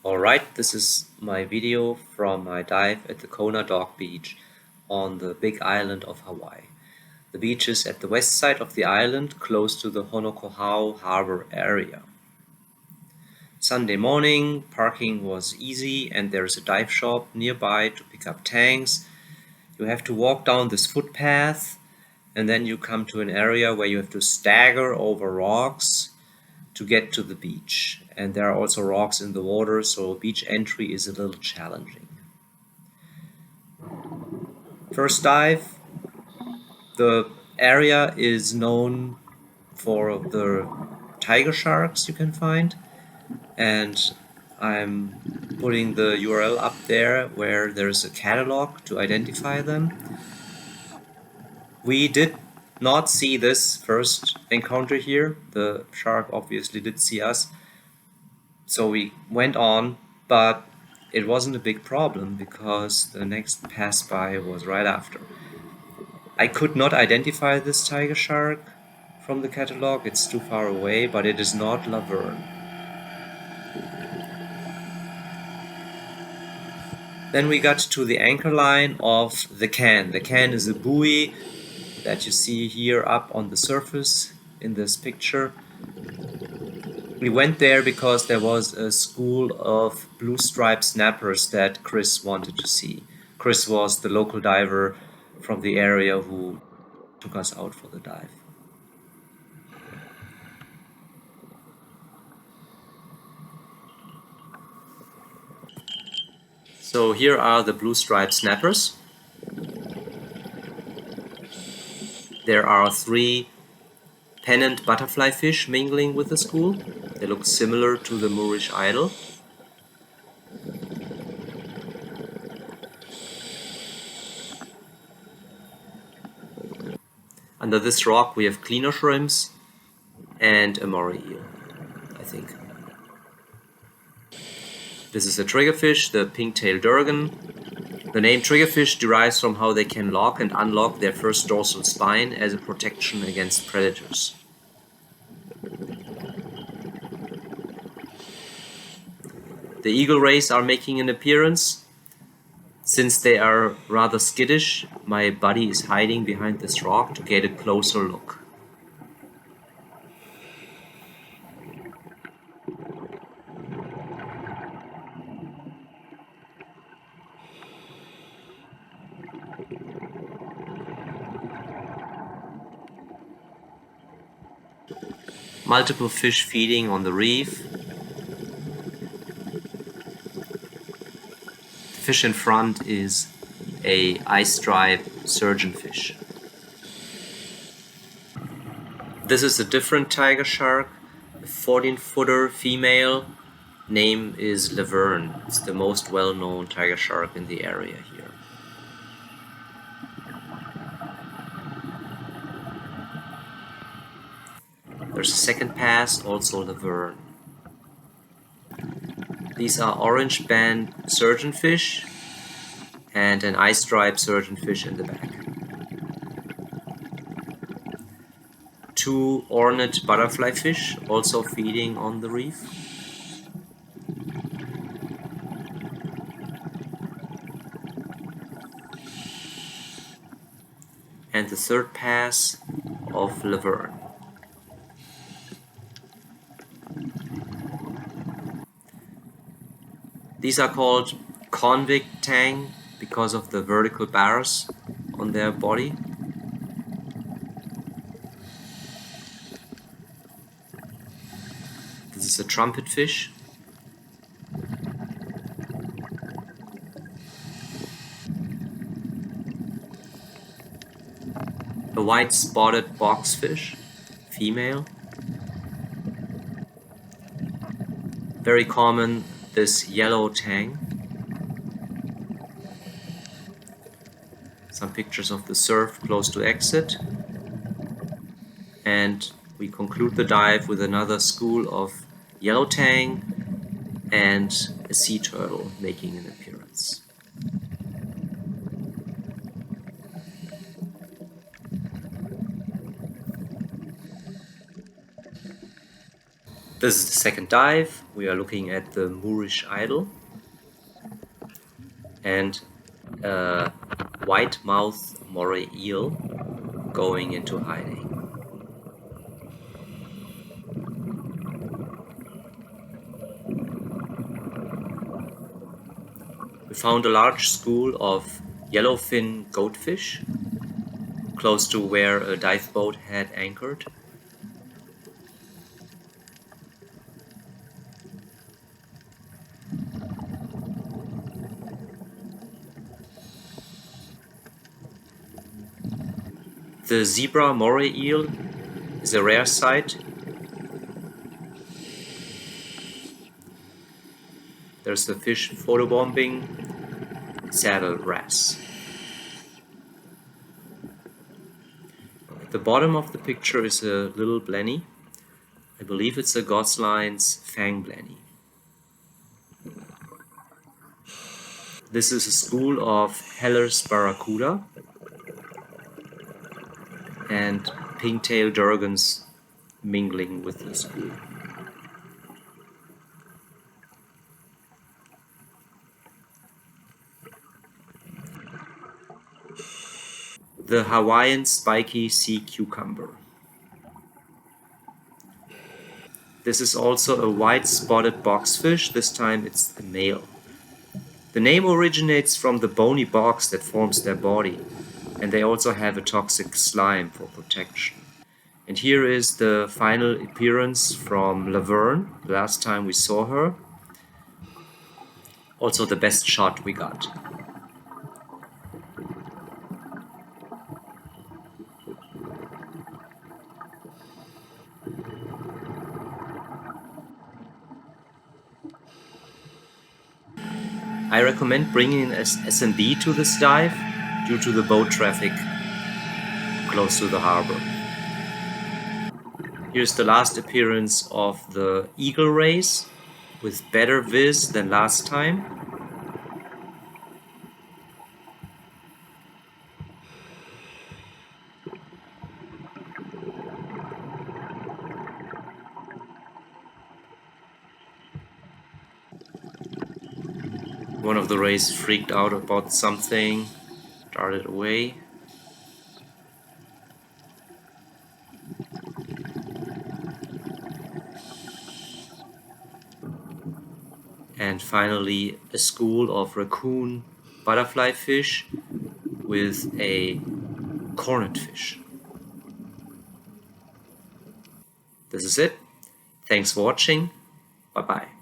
Alright, this is my video from my dive at the Kona Dog Beach on the big island of Hawaii. The beach is at the west side of the island, close to the Honokohau harbor area. Sunday morning, parking was easy and there is a dive shop nearby to pick up tangs. You have to walk down this footpath and then you come to an area where you have to stagger over rocks to get to the beach. And there are also rocks in the water, so beach entry is a little challenging. First dive, the area is known for the tiger sharks you can find, and I'm putting the URL up there where there's a catalog to identify them. We did not see this first encounter here. The shark obviously did see us. So we went on, but it wasn't a big problem because the next pass-by was right after. I could not identify this tiger shark from the catalog, it's too far away, but it is not laverne. Then we got to the anchor line of the can. The can is a buoy that you see here up on the surface in this picture. We went there because there was a school of Bluestripe Snappers that Chris wanted to see. Chris was the local diver from the area who took us out for the dive. So here are the Bluestripe Snappers. There are 3 Pennant Butterflyfish mingling with the school. They look similar to the Moorish idol. Under this rock we have cleaner shrimps and a moray eel, I think. This is a triggerfish, the Pinktail Durgon. The name triggerfish derives from how they can lock and unlock their first dorsal spine as a protection against predators. The eagle rays are making an appearance. Since they are rather skittish, my buddy is hiding behind this rock to get a closer look. Multiple fish feeding on the reef. The fish in front is a Eyestripe Surgeonfish. This is a different tiger shark, a 14-footer female. Name is Laverne. It's the most well-known tiger shark in the area here. There's a second pass, also Laverne. These are Orangeband Surgeonfish and an Eyestripe Surgeonfish in the back. 2 Ornate Butterflyfish also feeding on the reef. And the third pass of Laverne. These are called Convict tang because of the vertical bars on their body. This is a Trumpetfish. A white spotted boxfish, female. Very common, this yellow tang. Some pictures of the surf close to exit. And we conclude the dive with another school of yellow tang and a sea turtle making an appearance. This is the second dive. we are looking at the Moorish idol and a Whitemouth moray eel going into hiding. We found a large school of Yellowfin goatfish close to where a dive boat had anchored. The zebra moray eel is a rare sight. There's the fish photobombing saddle wrasse. At the bottom of the picture is a little blenny. I believe it's a Gosline's Fangblenny. This is a school of Heller's barracuda and Pinktail Durgons mingling with the school. The Hawaiian spiky sea cucumber. This is also a white-spotted boxfish, this time it's the male. The name originates from the bony box that forms their body, and they also have a toxic slime for protection. And here is the final appearance from Laverne, the last time we saw her. Also the best shot we got. I recommend bringing an SMB to this dive due to the boat traffic close to the harbor. Here's the last appearance of the eagle race with better viz than last time. One of the rays freaked out about something, darted away. And finally a school of Racoon butterflyfish with a Cornetfish. This is it. Thanks for watching. Bye bye.